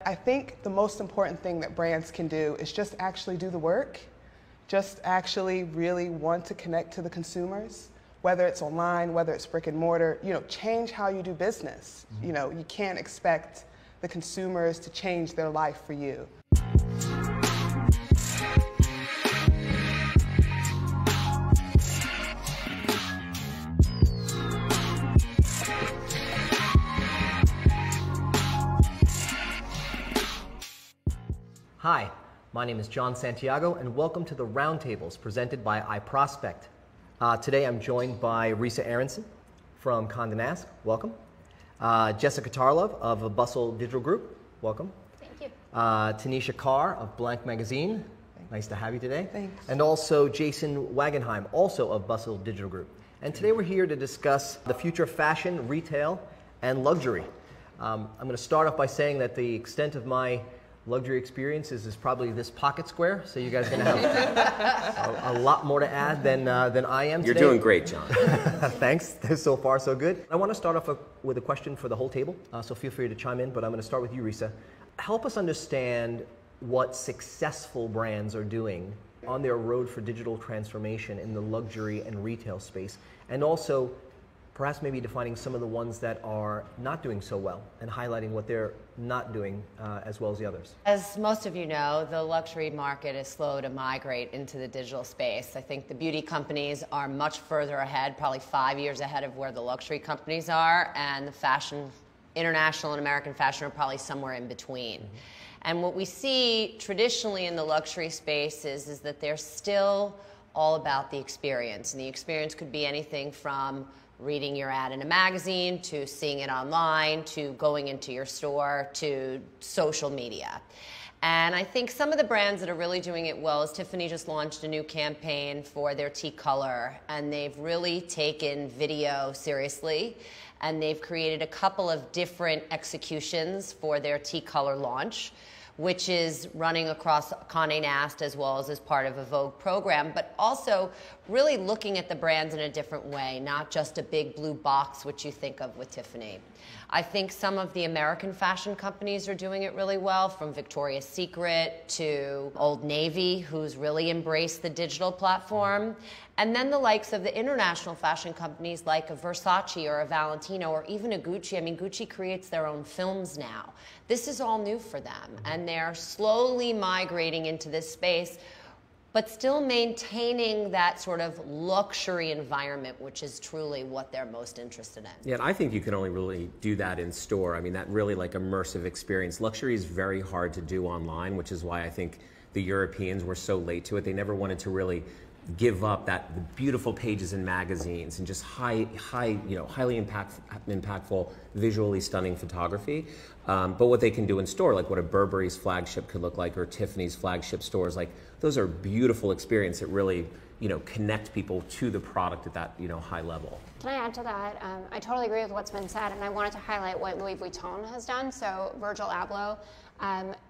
I think the most important thing that brands can do is just actually do the work, just actually really want to connect to the consumers, whether it's online, whether it's brick and mortar, change how you do business. You can't expect the consumers to change their life for you. Hi, my name is John Santiago, and welcome to the Roundtables presented by iProspect. Today I'm joined by RISA ARONSON from CONDÉ NAST. Welcome. Jessica TARLOV of BUSTLE Digital Group. Welcome. Thank you. TENESHIA CARR of BLANC magazine. Nice to have you today. Thanks. And also Jason WAGENHEIM, also of BUSTLE Digital Group. And today we're here to discuss the future of fashion, retail, and luxury. I'm going to start off by saying that the extent of my luxury experiences is probably this pocket square, so you guys are going to have a lot more to add than I am today. You're doing great, John. Thanks. So far, so good. I want to start off with a question for the whole table, so feel free to chime in, but I'm going to start with you, RISA. Help us understand what successful brands are doing on their road for digital transformation in the luxury and retail space, and also perhaps maybe defining some of the ones that are not doing so well and highlighting what they're not doing as well as the others. As most of you know, the luxury market is slow to migrate into the digital space. I think the beauty companies are much further ahead, probably 5 years ahead of where the luxury companies are, and the fashion, international and American fashion are probably somewhere in between. And what we see traditionally in the luxury space is that they're still all about the experience. And the experience could be anything from reading your ad in a magazine, to seeing it online, to going into your store, to social media. And I think some of the brands that are really doing it well is Tiffany just launched a new campaign for their tea color, and they've really taken video seriously, and they've created a couple of different executions for their tea color launch, which is running across CONDÉ NAST as well as part of a Vogue program, but also really looking at the brands in a different way, not just a big blue box, which you think of with Tiffany. I think some of the American fashion companies are doing it really well, from Victoria's Secret to Old Navy, who's really embraced the digital platform. And then the likes of the international fashion companies like a Versace or a Valentino or even a Gucci. I mean, Gucci creates their own films now. This is all new for them, and they're slowly migrating into this space, but still maintaining that sort of luxury environment, which is truly what they're most interested in. Yeah, and I think you can only really do that in store. I mean, that really like immersive experience. Luxury is very hard to do online, which is why I think the Europeans were so late to it. They never wanted to really give up the beautiful pages in magazines and just highly impactful, visually stunning photography. But what they can do in store, like what a Burberry's flagship could look like, or Tiffany's flagship stores, like those are beautiful experiences that really, connect people to the product at that, high level. Can I add to that? I totally agree with what's been said, and I wanted to highlight what Louis Vuitton has done. So Virgil Abloh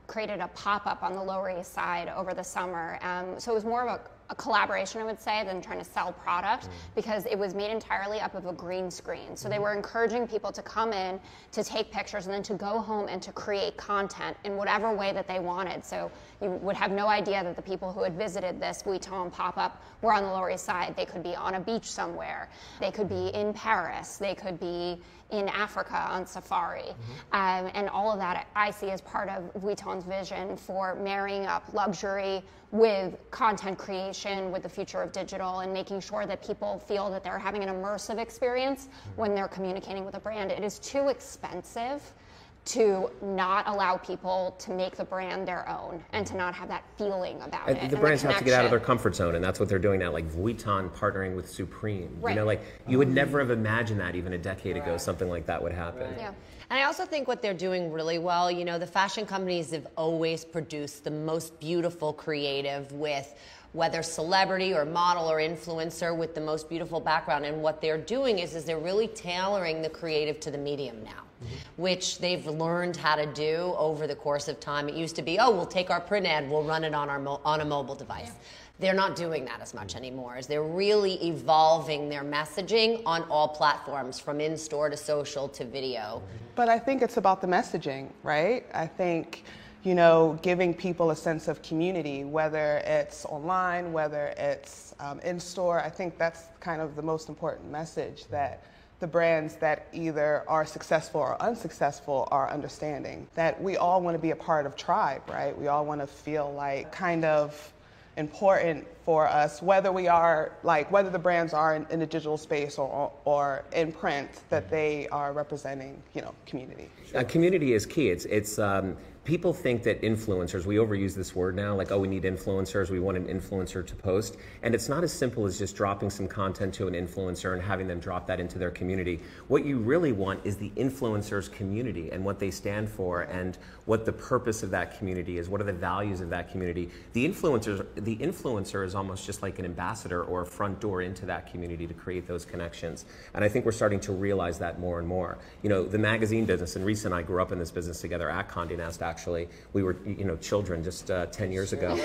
created a pop-up on the Lower East Side over the summer. So it was more of a collaboration, I would say, than trying to sell product, because it was made entirely up of a green screen. So they were encouraging people to come in, to take pictures, and then to go home and to create content in whatever way that they wanted. So you would have no idea that the people who had visited this Vuitton pop-up were on the Lower East Side. They could be on a beach somewhere. They could be in Paris. They could be in Africa on safari. And all of that I see as part of Vuitton's vision for marrying up luxury with content creation, with the future of digital, and making sure that people feel that they're having an immersive experience when they're communicating with a brand. It is too expensive to not allow people to make the brand their own and to not have that feeling about it. The brands have to get out of their comfort zone, and that's what they're doing now, like Vuitton partnering with Supreme. Right. You would never have imagined that even a decade ago, something like that would happen. Yeah. And I also think what they're doing really well, the fashion companies have always produced the most beautiful creative with whether celebrity or model or influencer with the most beautiful background. And what they're doing is they're really tailoring the creative to the medium now, which they've learned how to do over the course of time. It used to be, oh, we'll take our print ad, we'll run it on a mobile device. they're not doing that as much anymore. As they're really evolving their messaging on all platforms, from in-store to social to video. But I think it's about the messaging, right? I think, you know, giving people a sense of community, whether it's online, whether it's in-store. I think that's kind of the most important message that the brands that either are successful or unsuccessful are understanding. That we all want to be a part of tribe, right? We all want to feel like kind of important for us, whether we are, like, whether the brands are in the digital space or in print, that they are representing, you know, community. Community is key. It's people think that influencers, we overuse this word now, like, oh, we need influencers, we want an influencer to post. And it's not as simple as just dropping some content to an influencer and having them drop that into their community. What you really want is the influencer's community and what they stand for and what the purpose of that community is, what are the values of that community. The influencer is almost just like an ambassador or a front door into that community to create those connections. And I think we're starting to realize that more and more. You know, the magazine business, and RISA and I grew up in this business together at CONDÉ NAST, actually. We were, you know, children just 10 years ago.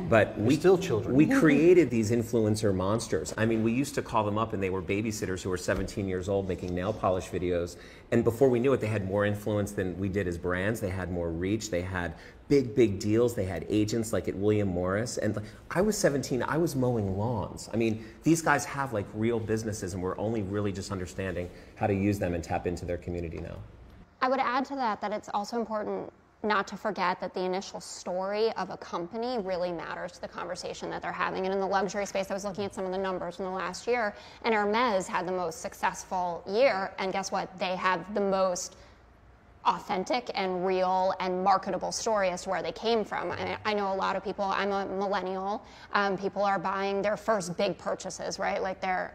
But we still children. We created these influencer monsters. I mean, we used to call them up and they were babysitters who were 17 years old making nail polish videos. And before we knew it, they had more influence than we did as brands. They had more reach. They had big deals. They had agents like at William Morris. And I was 17, I was mowing lawns. I mean, these guys have like real businesses and we're only really just understanding how to use them and tap into their community now. I would add to that it's also important not to forget that the initial story of a company really matters to the conversation that they're having. And in the luxury space, I was looking at some of the numbers from the last year, and Hermes had the most successful year, and guess what? They have the most authentic and real and marketable story as to where they came from. I know a lot of people, I'm a millennial, people are buying their first big purchases, right? Like they're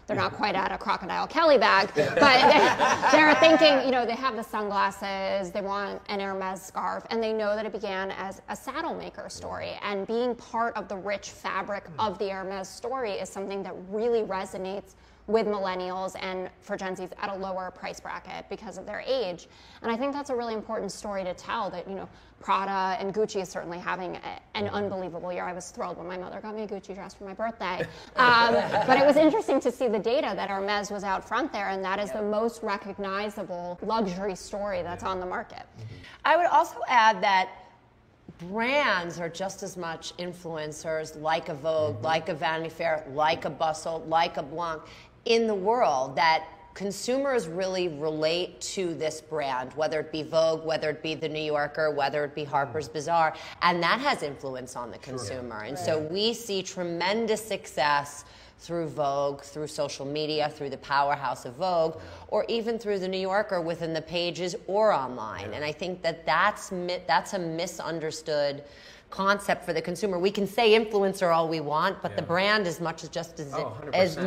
not quite at a Crocodile Kelly bag, but they're thinking, you know, they have the sunglasses, they want an Hermes scarf, and they know that it began as a saddle maker story. And being part of the rich fabric of the Hermes story is something that really resonates with millennials and for Gen Zs at a lower price bracket because of their age. And I think that's a really important story to tell, that, you know, Prada and Gucci is certainly having an unbelievable year. I was thrilled when my mother got me a Gucci dress for my birthday. But it was interesting to see the data that Hermes was out front there, and that is the most recognizable luxury story that's on the market. I would also add that brands are just as much influencers, like a Vogue, like a Vanity Fair, like a Bustle, like a BLANC, in the world, that consumers really relate to this brand, whether it be Vogue, whether it be the New Yorker, whether it be Harper's Bazaar, and that has influence on the consumer. And so we see tremendous success through Vogue, through social media, through the powerhouse of Vogue, or even through the New Yorker within the pages or online. And I think that that's a misunderstood concept for the consumer. We can say influencer all we want, but the brand is much as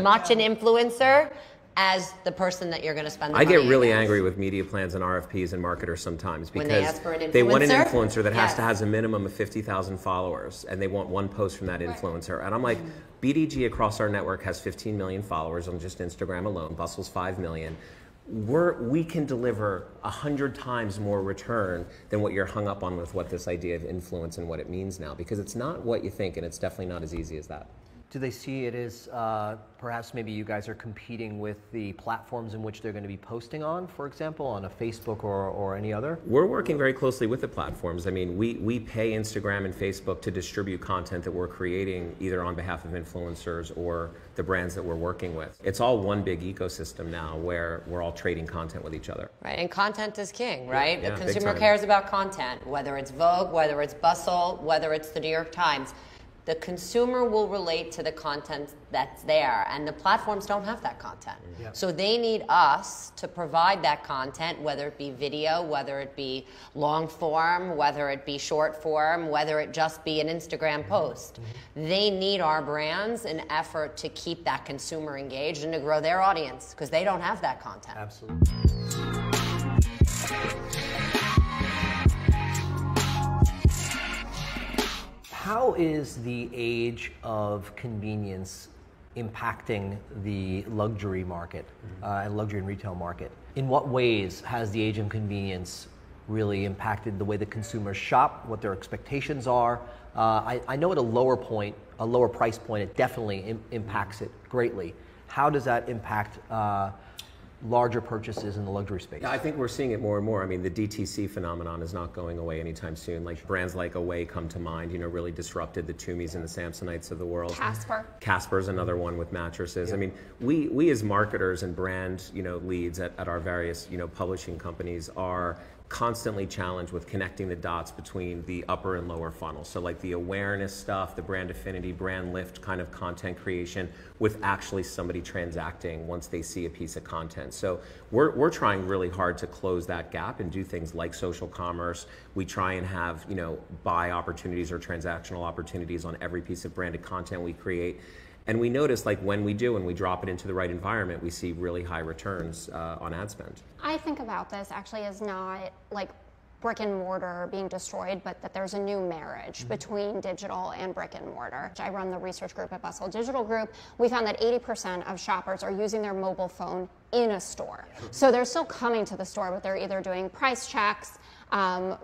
much an influencer as the person that you're going to spend the money I get really against. Angry with media plans and RFPs and marketers sometimes because when they ask for an influencer, they want an influencer that has a minimum of 50,000 followers, and they want one post from that influencer. And I'm like, BDG across our network has 15 million followers on just Instagram alone. Bustle's 5 million. We can deliver 100 times more return than what you're hung up on with what this idea of influence and what it means now, because it's not what you think, and it's definitely not as easy as that. Do they see it as perhaps maybe you guys are competing with the platforms in which they're going to be posting on, for example, on a Facebook or any other? We're working very closely with the platforms. I mean, we pay Instagram and Facebook to distribute content that we're creating either on behalf of influencers or the brands that we're working with. It's all one big ecosystem now where we're all trading content with each other. Right, and content is king, right? Yeah, the consumer cares about content, whether it's Vogue, whether it's Bustle, whether it's the New York Times. The consumer will relate to the content that's there, and the platforms don't have that content. Yeah. So they need us to provide that content, whether it be video, whether it be long form, whether it be short form, whether it just be an Instagram post. They need our brands in effort to keep that consumer engaged and to grow their audience, because they don't have that content. Absolutely. How is the age of convenience impacting the luxury market and luxury and retail market? In what ways has the age of convenience really impacted the way the consumers shop, what their expectations are. I know at a lower price point, it definitely impacts it greatly. How does that impact larger purchases in the luxury space? Yeah, I think we're seeing it more and more. I mean, the DTC phenomenon is not going away anytime soon. Like brands like Away come to mind, you know, really disrupted the Tumis and the Samsonites of the world. Casper's another one with mattresses. Yeah. I mean, we as marketers and brand, you know, leads at our various, you know, publishing companies are constantly challenged with connecting the dots between the upper and lower funnel. So like the awareness stuff, the brand affinity, brand lift kind of content creation with actually somebody transacting once they see a piece of content. So we're trying really hard to close that gap and do things like social commerce. We try and have, you know, buy opportunities or transactional opportunities on every piece of branded content we create. And we notice, like, when we drop it into the right environment, we see really high returns on ad spend. I think about this actually as not like brick and mortar being destroyed, but that there's a new marriage between digital and brick and mortar. I run the research group at BUSTLE Digital Group. We found that 80% of shoppers are using their mobile phone in a store. So they're still coming to the store, but they're either doing price checks,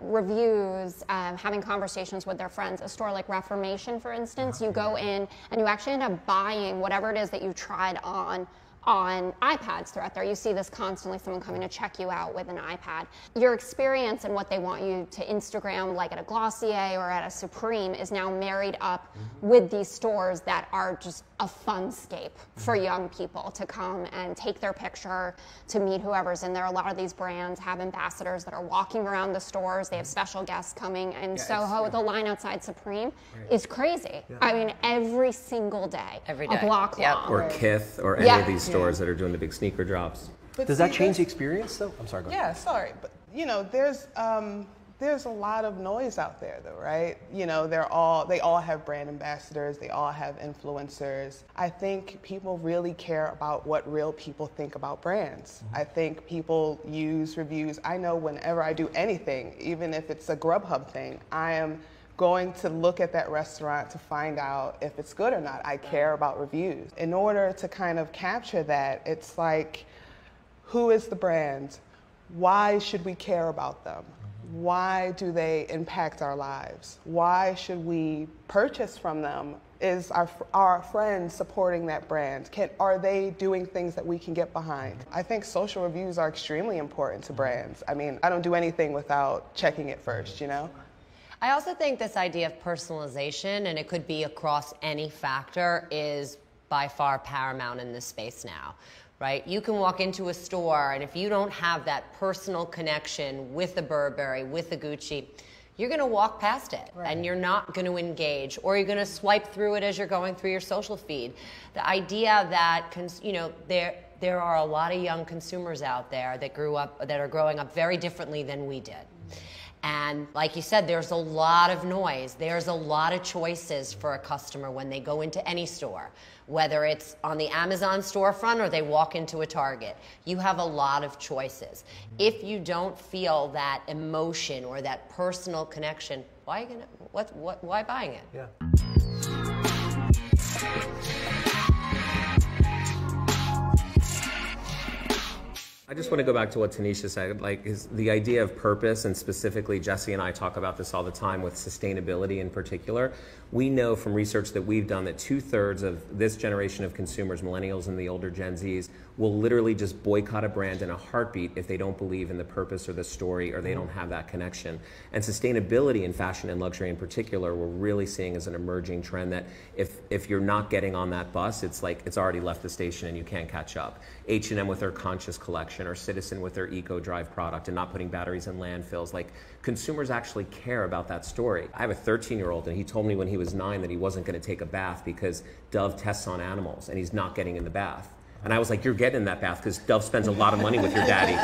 reviews, having conversations with their friends. A store like Reformation, for instance, you go in and you actually end up buying whatever it is that you tried on iPads throughout there. You see this constantly, someone coming to check you out with an iPad. Your experience and what they want you to Instagram, like at a Glossier or at a Supreme, is now married up with these stores that are just a funscape for young people to come and take their picture, to meet whoever's in there. A lot of these brands have ambassadors that are walking around the stores. They have special guests coming. And Soho, the line outside Supreme is crazy. Yeah. I mean, every single day. Every day. A block long. Or Kith or any of these stores that are doing the big sneaker drops. But does that change the experience though? I'm sorry, go ahead. Yeah, sorry. But you know, there's a lot of noise out there though, right? You know, they all have brand ambassadors, they all have influencers. I think people really care about what real people think about brands. I think people use reviews. I know whenever I do anything, even if it's a Grubhub thing, I am going to look at that restaurant to find out if it's good or not. I care about reviews. In order to kind of capture that, it's like, who is the brand? Why should we care about them? Why do they impact our lives? Why should we purchase from them? Is our friends supporting that brand? Are they doing things that we can get behind? I think social reviews are extremely important to brands. I mean, I don't do anything without checking it first, you know? I also think this idea of personalization, and it could be across any factor, is by far paramount in this space now, right? You can walk into a store, and if you don't have that personal connection with the Burberry, with the Gucci, you're going to walk past it, and you're not going to engage, or you're going to swipe through it as you're going through your social feed. The idea that, you know, there are a lot of young consumers out there that are growing up very differently than we did. And like you said, there's a lot of noise. There's a lot of choices for a customer when they go into any store, whether it's on the Amazon storefront or they walk into a Target. You have a lot of choices. If you don't feel that emotion or that personal connection, why buying it? Yeah. I just want to go back to what Tanisha said, like is the idea of purpose, and specifically Jesse and I talk about this all the time with sustainability in particular. We know from research that we've done that 2/3 of this generation of consumers, millennials and the older Gen Zs, will literally just boycott a brand in a heartbeat if they don't believe in the purpose or the story or they don't have that connection. And sustainability in fashion and luxury in particular, we're really seeing as an emerging trend that if you're not getting on that bus, it's like it's already left the station and you can't catch up. H&M with their Conscious collection, or Citizen with their Eco Drive product and not putting batteries in landfills. Like, consumers actually care about that story. I have a 13-year-old and he told me when he was 9 that he wasn't going to take a bath because Dove tests on animals and he's not getting in the bath. And I was like, you're getting in that bath because Dove spends a lot of money with your daddy.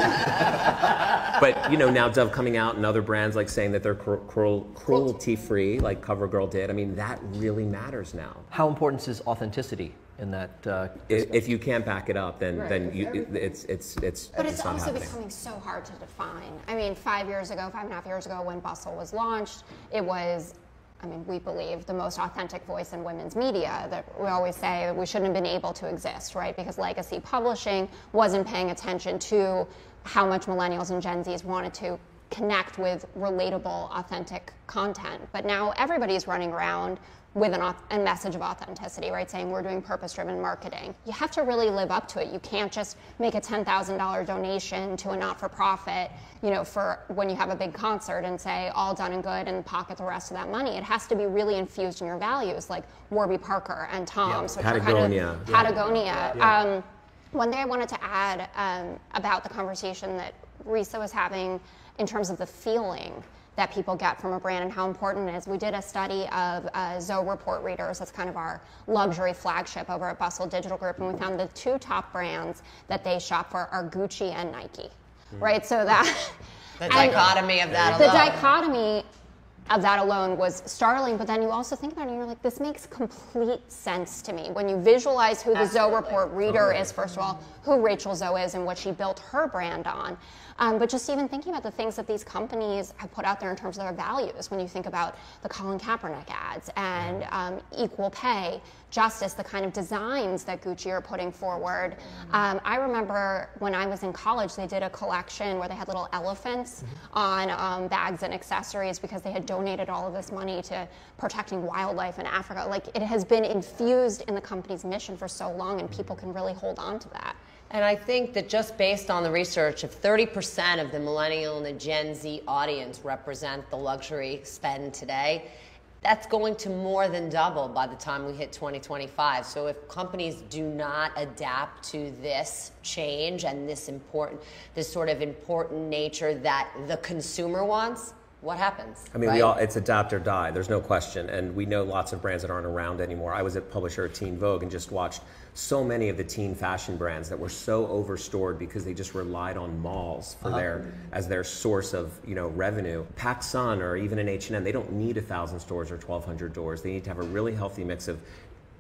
But, you know, now Dove coming out and other brands like saying that they're cruelty-free, like CoverGirl did. I mean, that really matters now. How important is authenticity in that? If you can't back it up, then it's But it's not also happening. becoming so hard to define. I mean, 5.5 years ago when Bustle was launched, it was, I mean, we believe the most authentic voice in women's media. That we always say we shouldn't have been able to exist, right? Because legacy publishing wasn't paying attention to how much millennials and Gen Zs wanted to connect with relatable, authentic content. But now everybody's running around with a message of authenticity, right? Saying we're doing purpose-driven marketing. You have to really live up to it. You can't just make a $10,000 donation to a not-for-profit, you know, for when you have a big concert and say all done and good and pocket the rest of that money. It has to be really infused in your values, like Warby Parker and Tom's, which Patagonia. are kind of Patagonia. One thing I wanted to add about the conversation that RISA was having in terms of the feeling that people get from a brand and how important it is. We did a study of Zoe report readers. That's kind of our luxury flagship over at Bustle Digital Group, and we found the 2 top brands that they shop for are Gucci and Nike, right? So that the dichotomy of that alone. The dichotomy of that alone was startling, but then you also think about it and you're like, this makes complete sense to me. When you visualize who the Zoe report reader is, first of all, who Rachel Zoe is and what she built her brand on. But just even thinking about the things that these companies have put out there in terms of their values, when you think about the Colin Kaepernick ads and equal pay, justice, the kind of designs that Gucci are putting forward. I remember when I was in college, they did a collection where they had little elephants on bags and accessories because they had donated all of this money to protecting wildlife in Africa. Like, it has been infused in the company's mission for so long, and people can really hold on to that. And I think that just based on the research, if 30% of the millennial and the Gen Z audience represent the luxury spend today, that's going to more than double by the time we hit 2025. So if companies do not adapt to this change and this sort of important nature that the consumer wants, what happens? I mean, right? it's adapt or die. There's no question. And we know lots of brands that aren't around anymore. I was a publisher at Teen Vogue and just watched so many of the teen fashion brands that were so overstored because they just relied on malls for as their source of, you know, revenue. PacSun or even an H&M, they don't need 1,000 stores or 1,200 doors. They need to have a really healthy mix of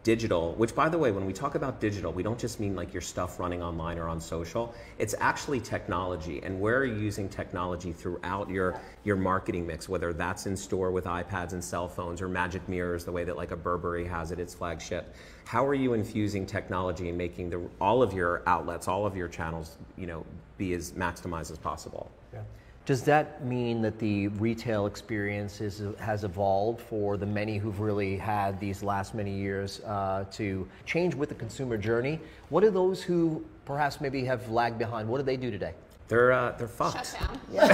digital, which, by the way, when we talk about digital, we don't just mean like your stuff running online or on social. It's actually technology, and where are you using technology throughout your marketing mix, whether that's in store with iPads and cell phones or magic mirrors, the way that like a Burberry has it, its flagship. How are you infusing technology and making all of your outlets, all of your channels, you know, be as maximized as possible? Yeah. Does that mean that the retail experience has evolved for the many who've really had these last many years to change with the consumer journey? What do those who perhaps maybe have lagged behind, what do they do today? They're fucked. Shut down. Yeah.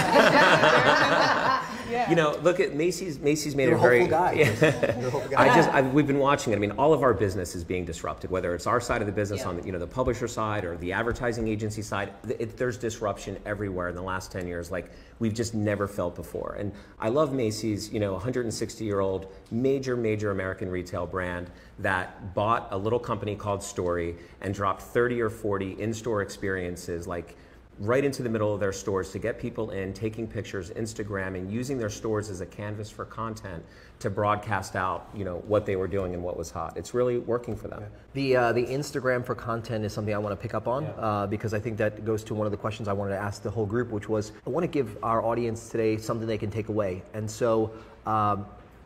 You know, look at Macy's. Macy's made You're a very. hopeful guy. You're a hopeful guy. We've been watching it. I mean, all of our business is being disrupted. Whether it's our side of the business on the, the publisher side or the advertising agency side, there's disruption everywhere in the last 10 years, like we've just never felt before. And I love Macy's. 160-year-old major American retail brand that bought a little company called Story and dropped 30 or 40 in-store experiences, like right into the middle of their stores to get people in, taking pictures, Instagramming, using their stores as a canvas for content to broadcast out, what they were doing and what was hot. It's really working for them. Yeah. The Instagram for content is something I want to pick up on because I think that goes to one of the questions I wanted to ask the whole group, which was, I want to give our audience today something they can take away. And so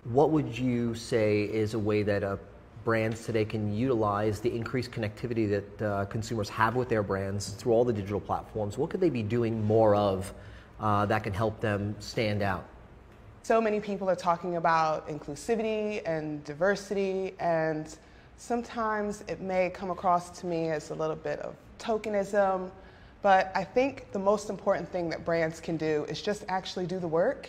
what would you say is a way that brands today can utilize the increased connectivity that consumers have with their brands through all the digital platforms? What could they be doing more of that can help them stand out? So many people are talking about inclusivity and diversity, and sometimes it may come across to me as a little bit of tokenism, but I think the most important thing that brands can do is just actually do the work,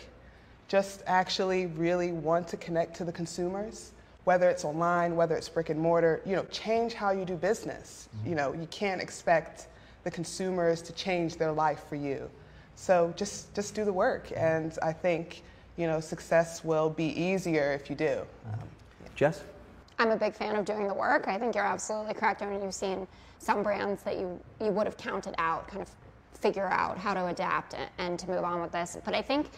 just actually really want to connect to the consumers. Whether it's online, whether it's brick and mortar, change how you do business. Mm-hmm. You can't expect the consumers to change their life for you. So just do the work, and I think success will be easier if you do. Jess? I'm a big fan of doing the work. I think you're absolutely correct. I mean, you've seen some brands that you would have counted out, kind of figure out how to adapt and to move on with this. But I think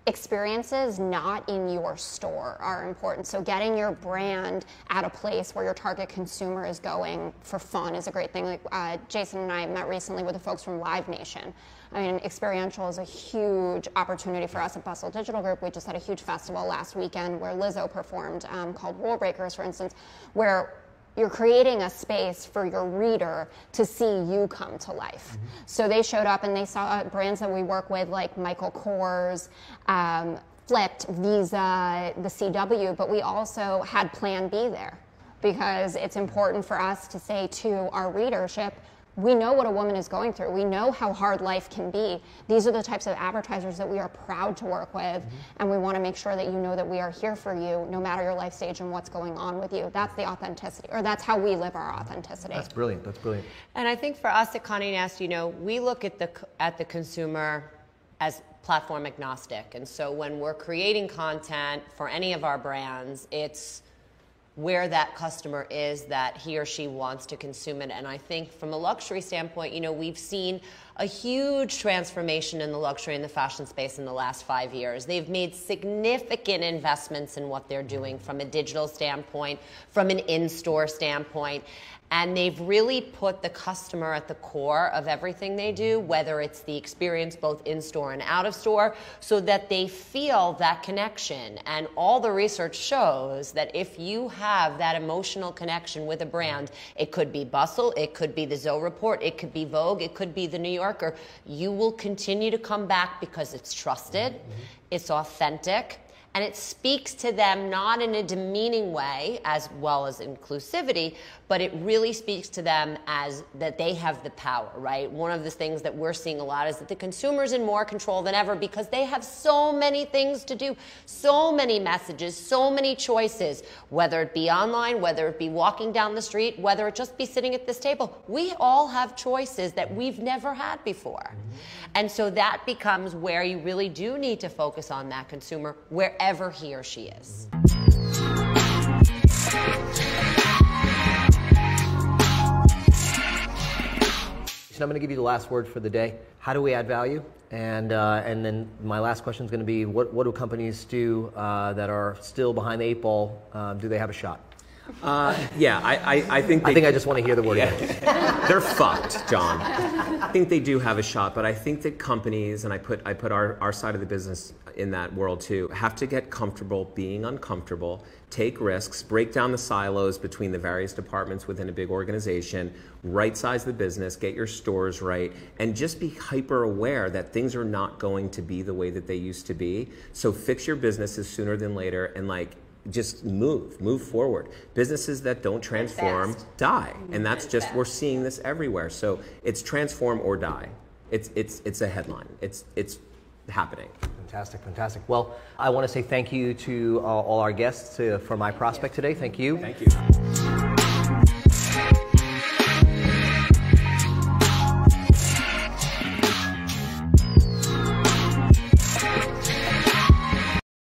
experiences not in your store are important. So getting your brand at a place where your target consumer is going for fun is a great thing. Like Jason and I met recently with the folks from Live Nation. I mean, experiential is a huge opportunity for us at Bustle Digital Group. We just had a huge festival last weekend where Lizzo performed called Rule Breakers, for instance, where you're creating a space for your reader to see you come to life. So they showed up and they saw brands that we work with like Michael Kors, Flipped, Visa, the CW, but we also had Plan B there because it's important for us to say to our readership, we know what a woman is going through. We know how hard life can be. These are the types of advertisers that we are proud to work with, and we want to make sure that you know that we are here for you no matter your life stage and what's going on with you. That's the authenticity, or that's how we live our authenticity. That's brilliant. That's brilliant. And I think for us at Condé Nast, you know, we look at the consumer as platform agnostic. And so when we're creating content for any of our brands, it's where that customer is that he or she wants to consume it. And I think from a luxury standpoint, you know, we've seen a huge transformation in the luxury and the fashion space in the last 5 years. They've made significant investments in what they're doing from a digital standpoint, from an in-store standpoint. And they've really put the customer at the core of everything they do, whether it's the experience both in-store and out of store, so that they feel that connection. And all the research shows that if you have that emotional connection with a brand, it could be Bustle, it could be the Zoe Report, it could be Vogue, it could be the New Yorker, you will continue to come back because it's trusted, it's authentic, and it speaks to them not in a demeaning way as well as inclusivity, but it really speaks to them as that they have the power, right? One of the things that we're seeing a lot is that the consumer's in more control than ever because they have so many things to do, so many messages, so many choices, whether it be online, whether it be walking down the street, whether it just be sitting at this table. We all have choices that we've never had before. And so that becomes where you really do need to focus on that consumer wherever he or she is. So I'm going to give you the last word for the day. How do we add value? And then my last question is going to be, what do companies do that are still behind the 8 ball? Do they have a shot? Yeah, I think I just want to hear the word. They're fucked, John. I think they do have a shot, but I think that companies, and I put our side of the business in that world too, have to get comfortable being uncomfortable, take risks, break down the silos between the various departments within a big organization, right size the business, get your stores right, and just be hyper aware that things are not going to be the way that they used to be. So fix your businesses sooner than later, and just move forward. Businesses that don't transform die, and that's just, we're seeing this everywhere. So it's transform or die. It's a headline. It's happening. Fantastic. Well, I want to say thank you to all our guests from iProspect today. Thank you. Thank you.